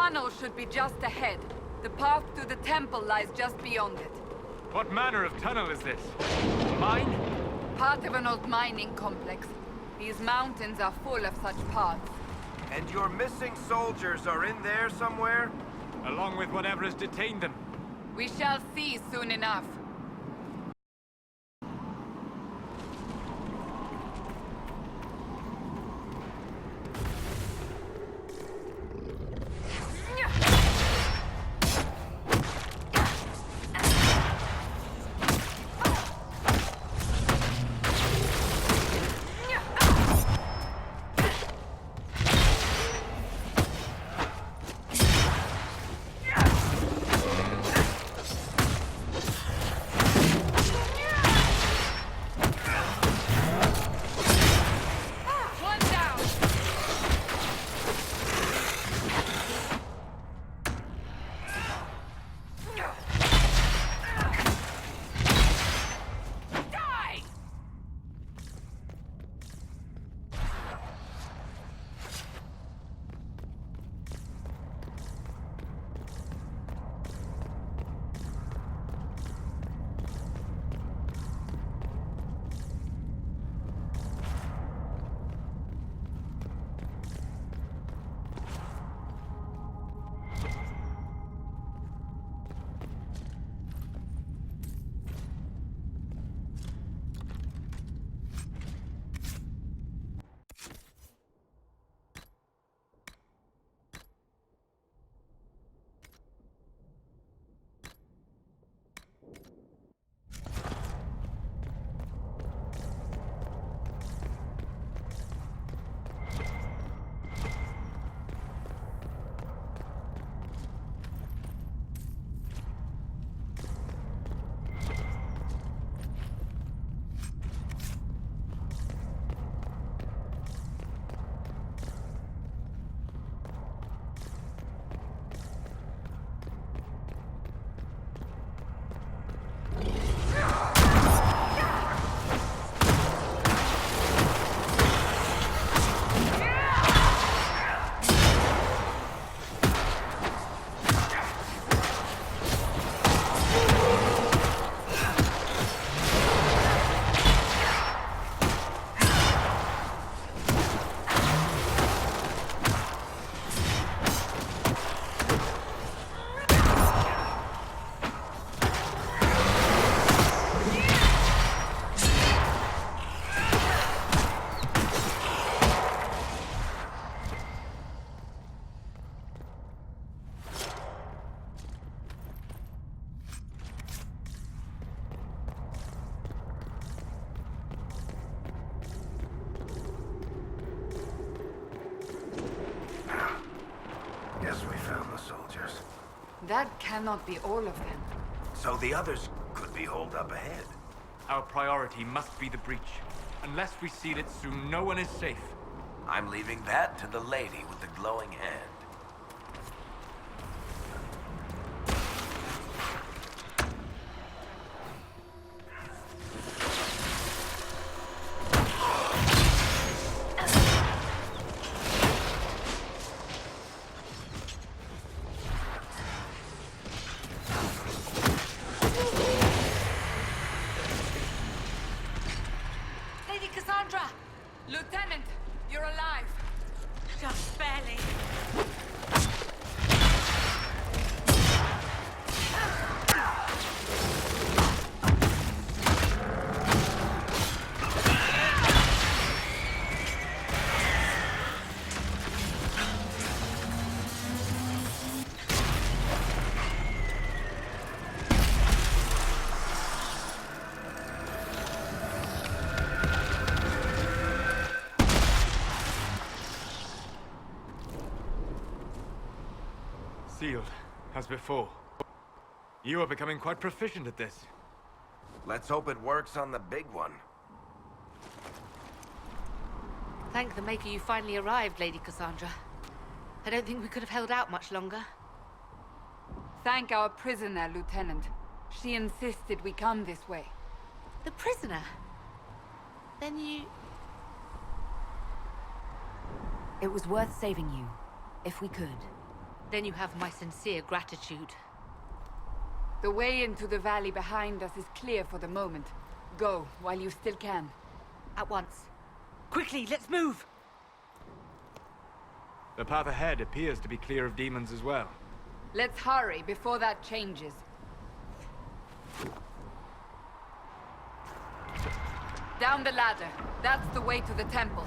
tunnel should be just ahead. The path to the temple lies just beyond it. What manner of tunnel is this? Mine? Part of an old mining complex. These mountains are full of such paths. And your missing soldiers are in there somewhere? Along with whatever has detained them. We shall see soon enough. That cannot be all of them. So the others could be holed up ahead. Our priority must be the breach. Unless we seal it soon, no one is safe. I'm leaving that to the lady with the glowing hand. Lieutenant, you're alive. Just barely. Sealed, as before. You are becoming quite proficient at this. Let's hope it works on the big one. Thank the Maker you finally arrived, Lady Cassandra. I don't think we could have held out much longer. Thank our prisoner, Lieutenant. She insisted we come this way. The prisoner? Then you... It was worth saving you, if we could. Then you have my sincere gratitude. The way into the valley behind us is clear for the moment. Go, while you still can. At once. Quickly, let's move! The path ahead appears to be clear of demons as well. Let's hurry before that changes. Down the ladder. That's the way to the temple.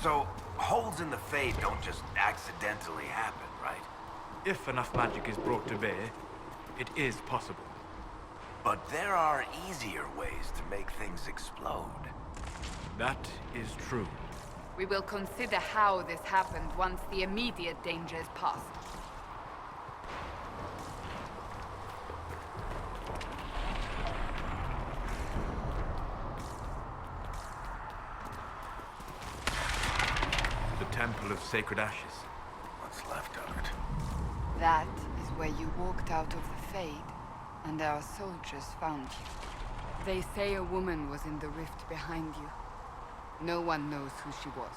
So, holes in the Fade don't just accidentally happen, right? If enough magic is brought to bear, it is possible. But there are easier ways to make things explode. That is true. We will consider how this happened once the immediate danger is past. Temple of Sacred Ashes. What's left of it? That is where you walked out of the Fade, and our soldiers found you. They say a woman was in the rift behind you. No one knows who she was.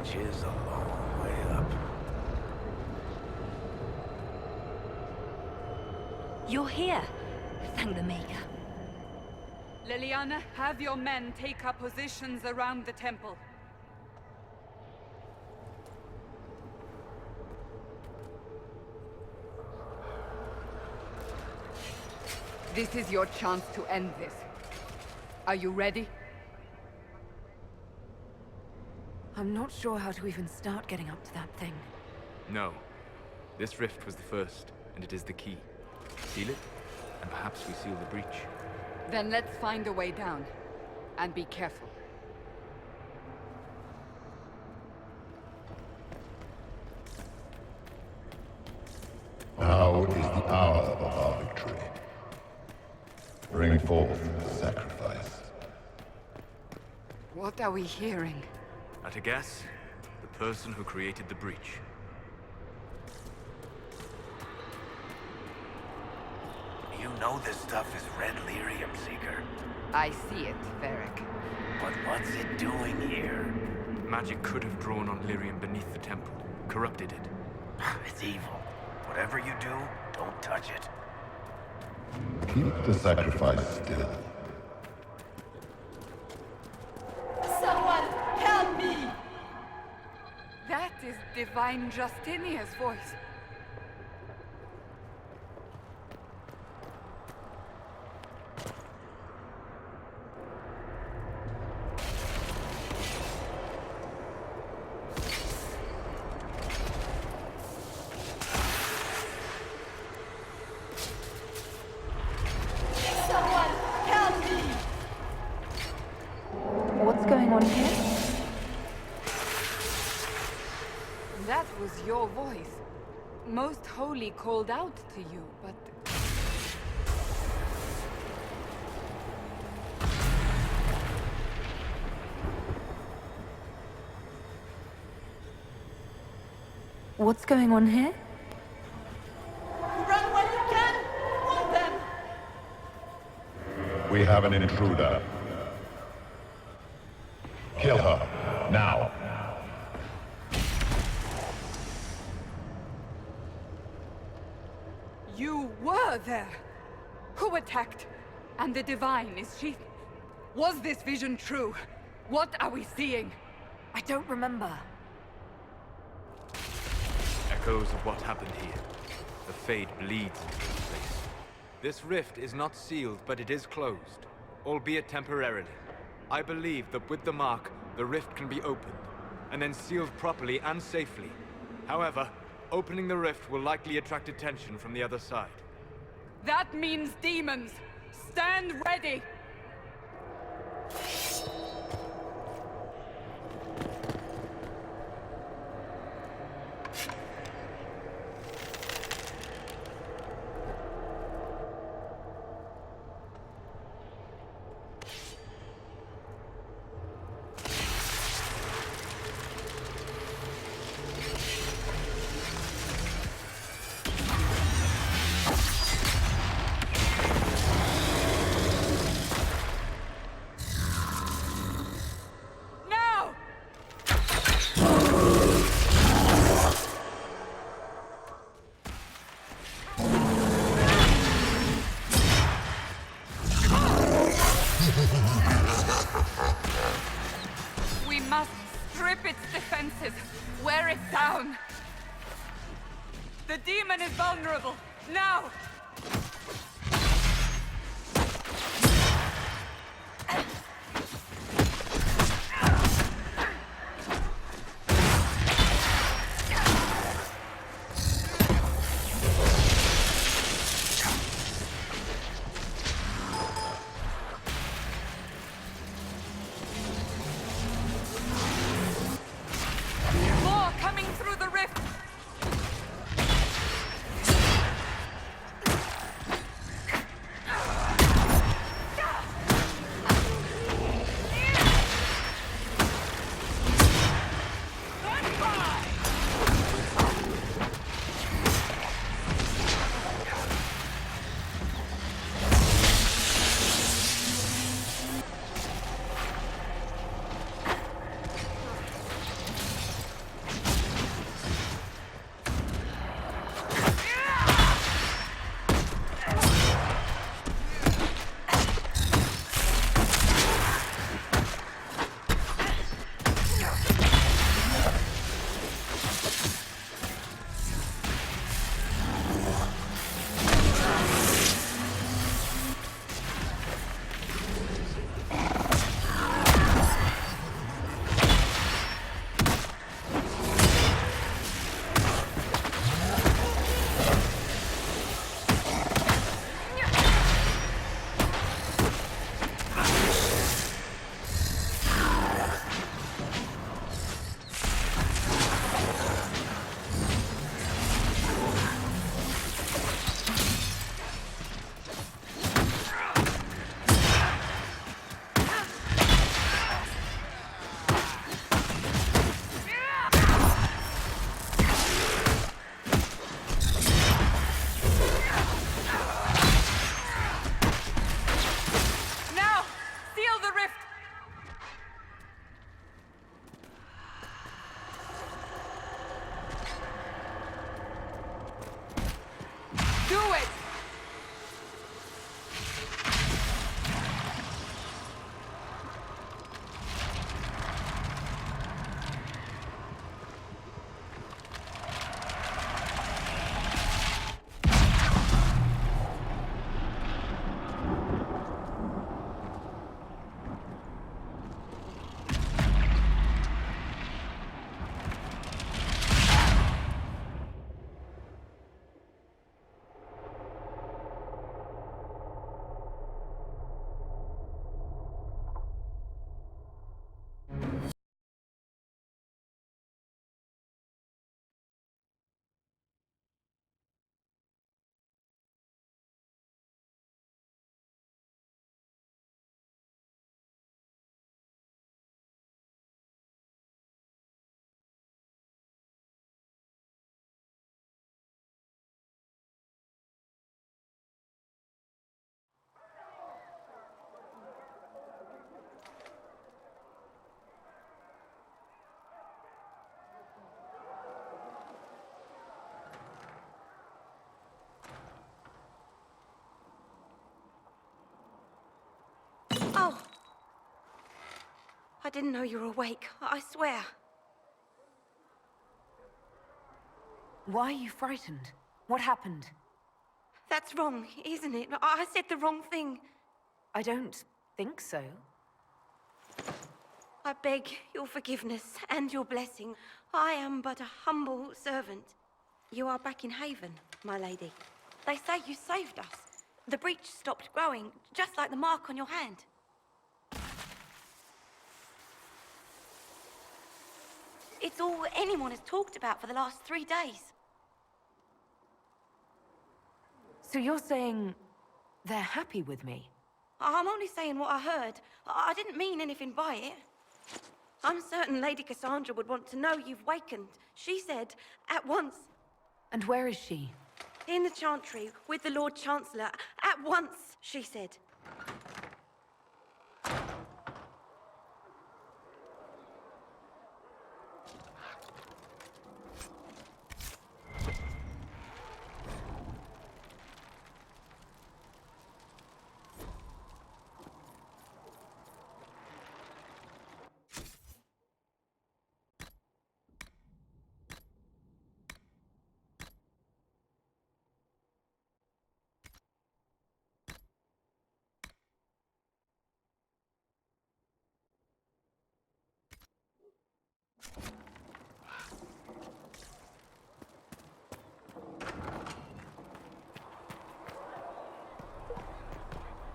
Is a long way up. You're here. Thank the Maker. Liliana, have your men take up positions around the temple. This is your chance to end this. Are you ready? I'm not sure how to even start getting up to that thing. No. This rift was the first, and it is the key. Seal it, and perhaps we seal the breach. Then let's find a way down. And be careful. Now is the hour of our victory. Bring forth the sacrifice. What are we hearing? At a guess, the person who created the breach. You know this stuff is red lyrium, Seeker. I see it, Varric. But what's it doing here? Magic could have drawn on lyrium beneath the temple, corrupted it. It's evil. Whatever you do, don't touch it. Keep the sacrifice still. Someone help me! That is Divine Justinia's voice. What's going on here? That was your voice. Most Holy called out to you, but... What's going on here? Run while you can! Hold them! We have an intruder. Kill her, now. You were there! Who attacked? And the Divine, is she... Was this vision true? What are we seeing? I don't remember. Echoes of what happened here. The Fade bleeds into this place. This rift is not sealed, but it is closed, albeit temporarily. I believe that with the mark, the rift can be opened, and then sealed properly and safely. However, opening the rift will likely attract attention from the other side. That means demons! Stand ready! We must strip its defenses, wear it down. The demon is vulnerable, now! More coming through the rift! Do it! didn't know you were awake, I swear. Why are you frightened? What happened? That's wrong, isn't it? I said the wrong thing. I don't think so. I beg your forgiveness and your blessing. I am but a humble servant. You are back in Haven, my lady. They say you saved us. The breach stopped growing, just like the mark on your hand. It's all anyone has talked about for the last 3 days. So you're saying they're happy with me? I'm only saying what I heard. I didn't mean anything by it. I'm certain Lady Cassandra would want to know you've wakened. She said, at once. And where is she? In the Chantry, with the Lord Chancellor. At once, she said.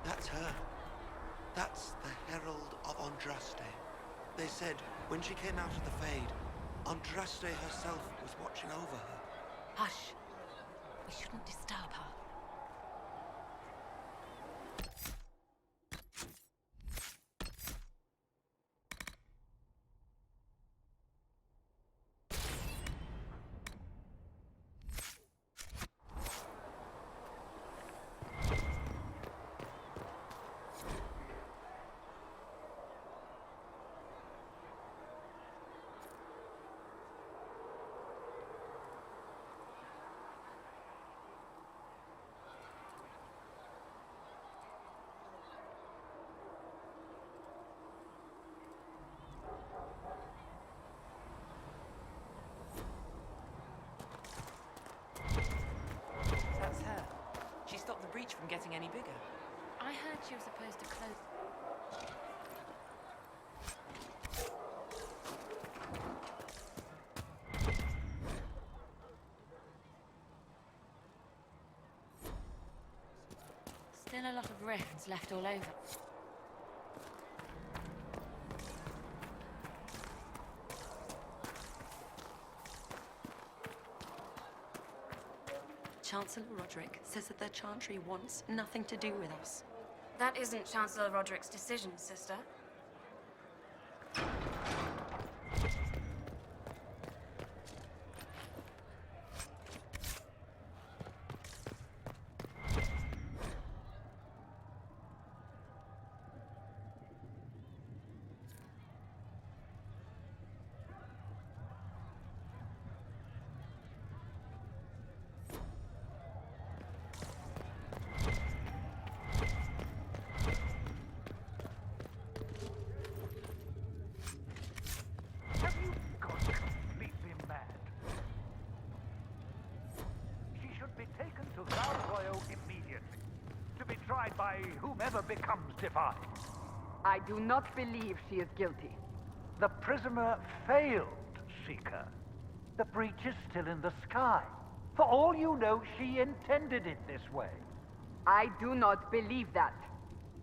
That's her. That's the Herald of Andraste. They said when she came out of the Fade, Andraste herself was watching over her. Hush. We shouldn't disturb her. That's her. She stopped the breach from getting any bigger. I heard she was supposed to close. Still a lot of rifts left all over. Chancellor Roderick says that their Chantry wants nothing to do with us. That isn't Chancellor Roderick's decision, sister. Have you gone completely mad? She should be taken to Val Royal immediately, to be tried by whomever becomes divine. I do not believe she is guilty. The prisoner failed, Seeker. The breach is still in the sky. For all you know, she intended it this way. I do not believe that.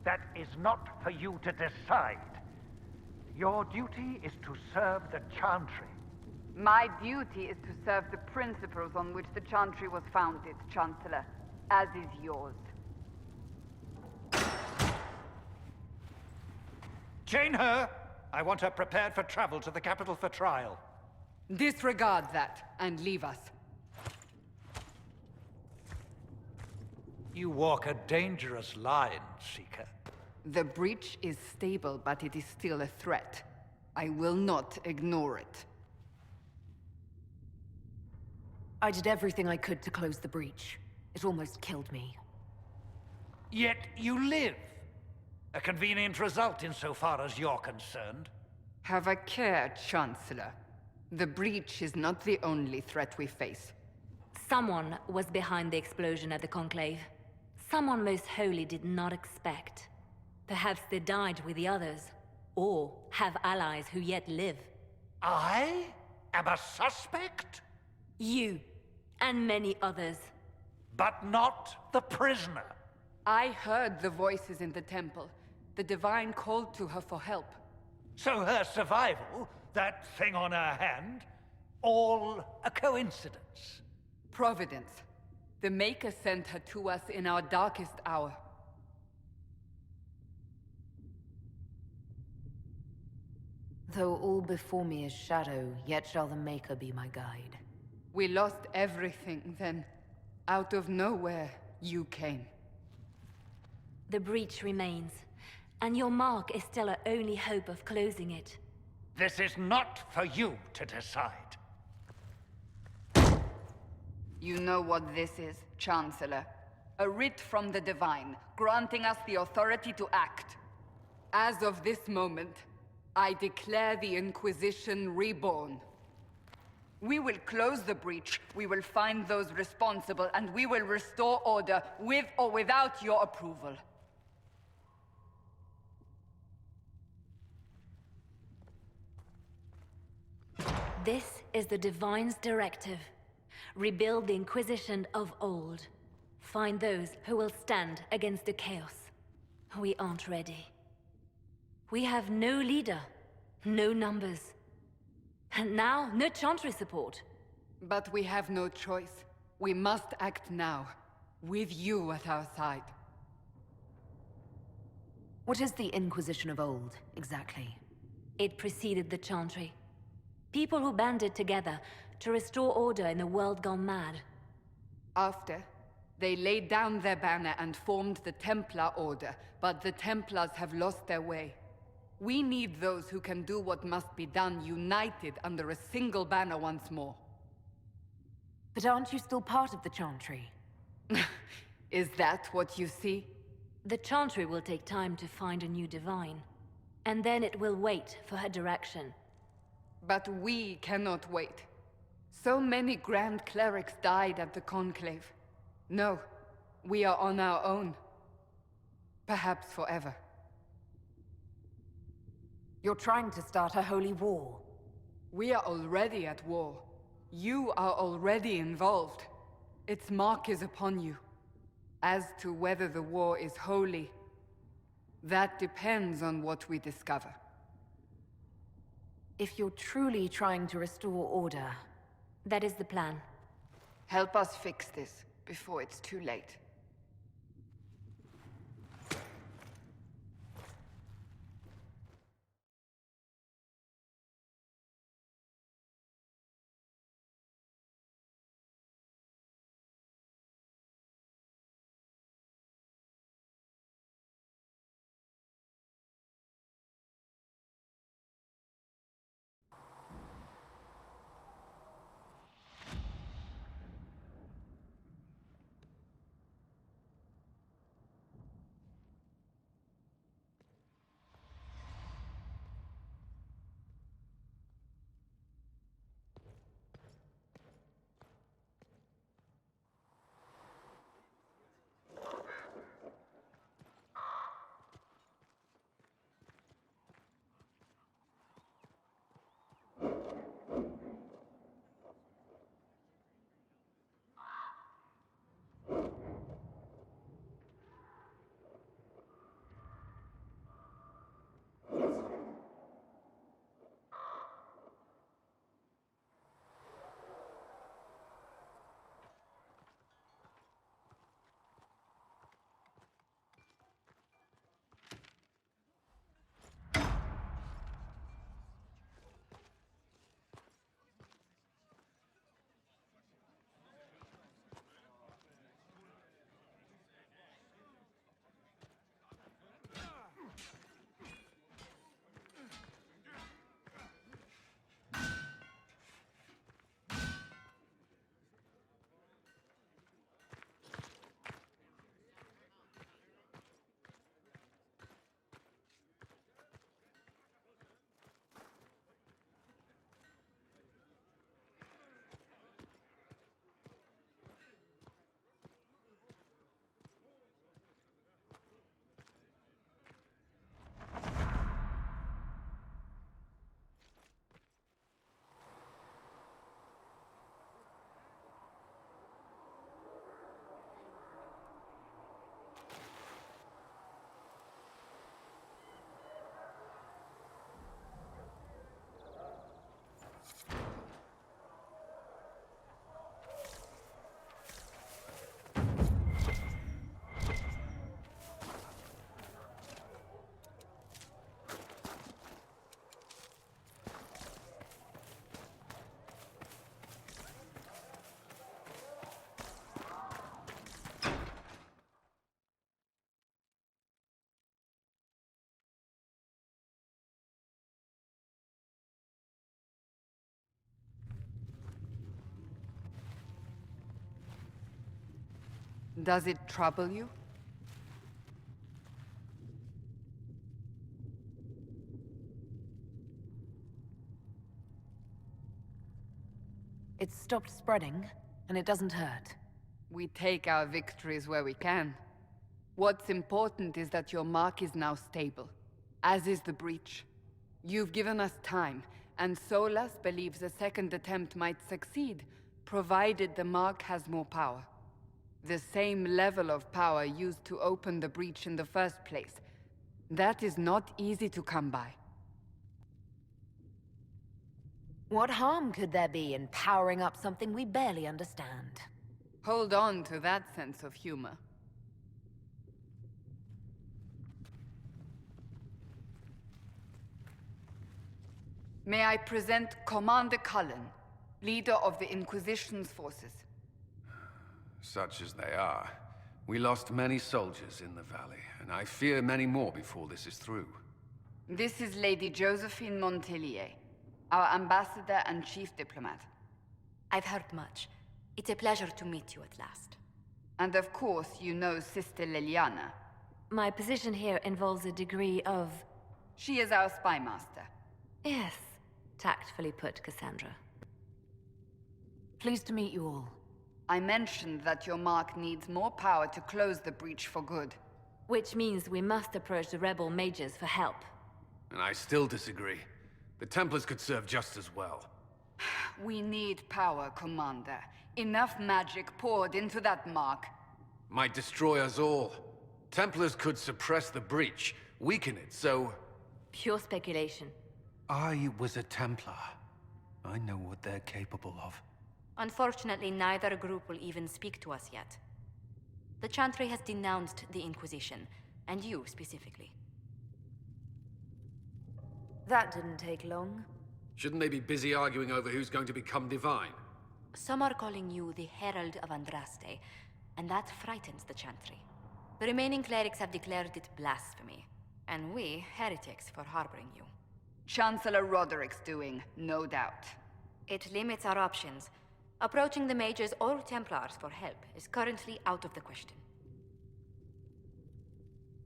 That is not for you to decide. Your duty is to serve the Chantry. My duty is to serve the principles on which the Chantry was founded, Chancellor, as is yours. Chain her! I want her prepared for travel to the capital for trial. Disregard that and leave us. You walk a dangerous line, Seeker. The breach is stable, but it is still a threat. I will not ignore it. I did everything I could to close the breach. It almost killed me. Yet you live. A convenient result insofar as you're concerned. Have a care, Chancellor. The breach is not the only threat we face. Someone was behind the explosion at the Conclave. Someone Most Holy did not expect. Perhaps they died with the others, or have allies who yet live. I am a suspect? You, and many others. But not the prisoner. I heard the voices in the temple. The Divine called to her for help. So her survival, that thing on her hand, all a coincidence? Providence. The Maker sent her to us in our darkest hour. Though all before me is shadow, yet shall the Maker be my guide. We lost everything then. Out of nowhere, you came. The breach remains, and your mark is still our only hope of closing it. This is not for you to decide. You know what this is, Chancellor. A writ from the Divine, granting us the authority to act. As of this moment, I declare the Inquisition reborn. We will close the breach, we will find those responsible, and we will restore order, with or without your approval. This is the Divine's directive. Rebuild the Inquisition of old. Find those who will stand against the chaos. We aren't ready. We have no leader, no numbers. And now, no Chantry support. But we have no choice. We must act now, with you at our side. What is the Inquisition of old, exactly? It preceded the Chantry. People who banded together to restore order in a world gone mad. After, they laid down their banner and formed the Templar Order, but the Templars have lost their way. We need those who can do what must be done, united under a single banner once more. But aren't you still part of the Chantry? Is that what you see? The Chantry will take time to find a new Divine. And then it will wait for her direction. But we cannot wait. So many Grand Clerics died at the Conclave. No, we are on our own. Perhaps forever. You're trying to start a holy war. We are already at war. You are already involved. Its mark is upon you. As to whether the war is holy, that depends on what we discover. If you're truly trying to restore order... That is the plan. Help us fix this, before it's too late. Does it trouble you? It's stopped spreading, and it doesn't hurt. We take our victories where we can. What's important is that your mark is now stable, as is the breach. You've given us time, and Solas believes a second attempt might succeed, provided the mark has more power. The same level of power used to open the breach in the first place. That is not easy to come by. What harm could there be in powering up something we barely understand? Hold on to that sense of humor. May I present Commander Cullen, leader of the Inquisition's forces. Such as they are. We lost many soldiers in the valley, and I fear many more before this is through. This is Lady Josephine Montelier, our ambassador and chief diplomat. I've heard much. It's a pleasure to meet you at last. And of course, you know Sister Liliana. My position here involves a degree of... She is our spy master. Yes, tactfully put, Cassandra. Pleased to meet you all. I mentioned that your mark needs more power to close the breach for good. Which means we must approach the rebel mages for help. And I still disagree. The Templars could serve just as well. We need power, Commander. Enough magic poured into that mark. Might destroy us all. Templars could suppress the breach, weaken it, so... Pure speculation. I was a Templar. I know what they're capable of. Unfortunately, neither group will even speak to us yet. The Chantry has denounced the Inquisition, and you specifically. That didn't take long. Shouldn't they be busy arguing over who's going to become divine? Some are calling you the Herald of Andraste, and that frightens the Chantry. The remaining clerics have declared it blasphemy, and we, heretics, for harboring you. Chancellor Roderick's doing, no doubt. It limits our options. Approaching the mages or Templars for help is currently out of the question.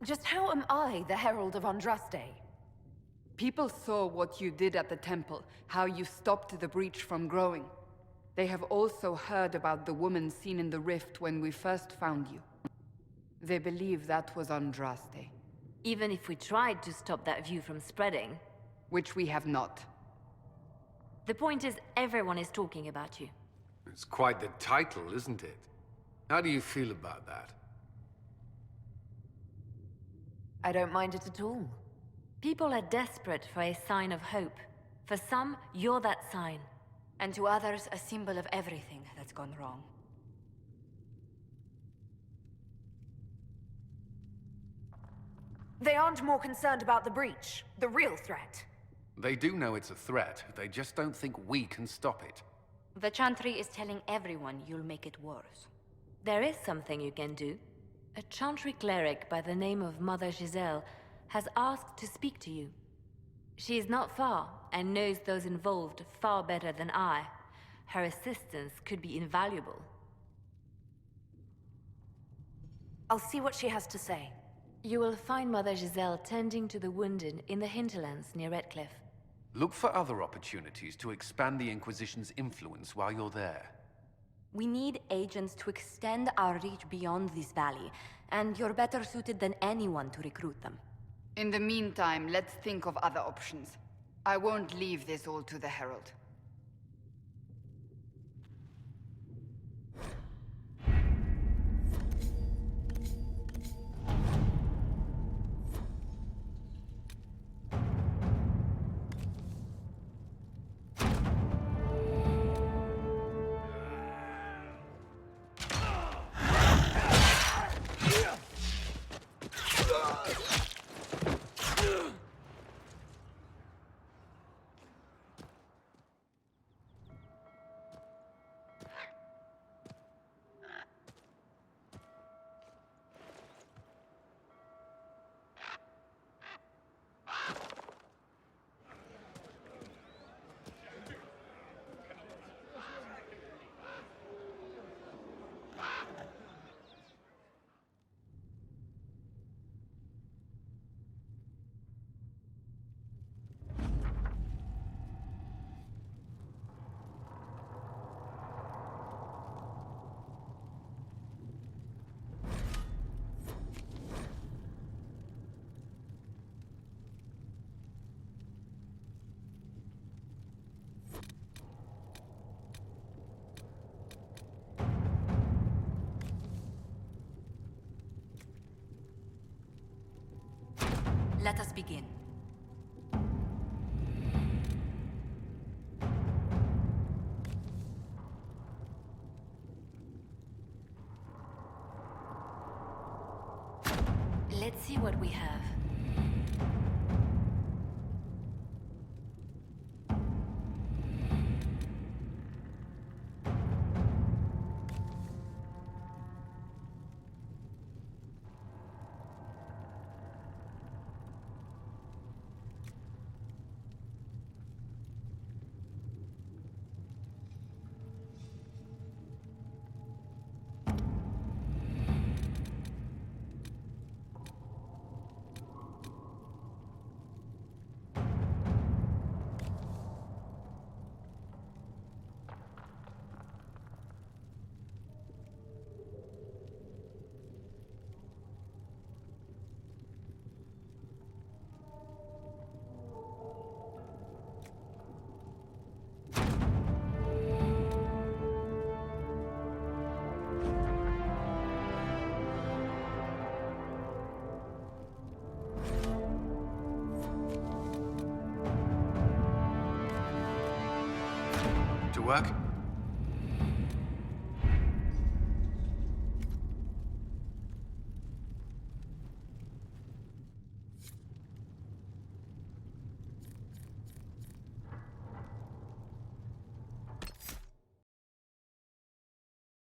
Just how am I the Herald of Andraste? People saw what you did at the temple, how you stopped the breach from growing. They have also heard about the woman seen in the rift when we first found you. They believe that was Andraste. Even if we tried to stop that view from spreading... Which we have not. The point is, everyone is talking about you. It's quite the title, isn't it? How do you feel about that? I don't mind it at all. People are desperate for a sign of hope. For some, you're that sign. And to others, a symbol of everything that's gone wrong. They aren't more concerned about the breach, the real threat. They do know it's a threat, they just don't think we can stop it. The Chantry is telling everyone you'll make it worse. There is something you can do. A Chantry cleric by the name of Mother Giselle has asked to speak to you. She is not far, and knows those involved far better than I. Her assistance could be invaluable. I'll see what she has to say. You will find Mother Giselle tending to the wounded in the hinterlands near Redcliffe. Look for other opportunities to expand the Inquisition's influence while you're there. We need agents to extend our reach beyond this valley, and you're better suited than anyone to recruit them. In the meantime, let's think of other options. I won't leave this all to the Herald. Let us begin. Let's see what we have. To work?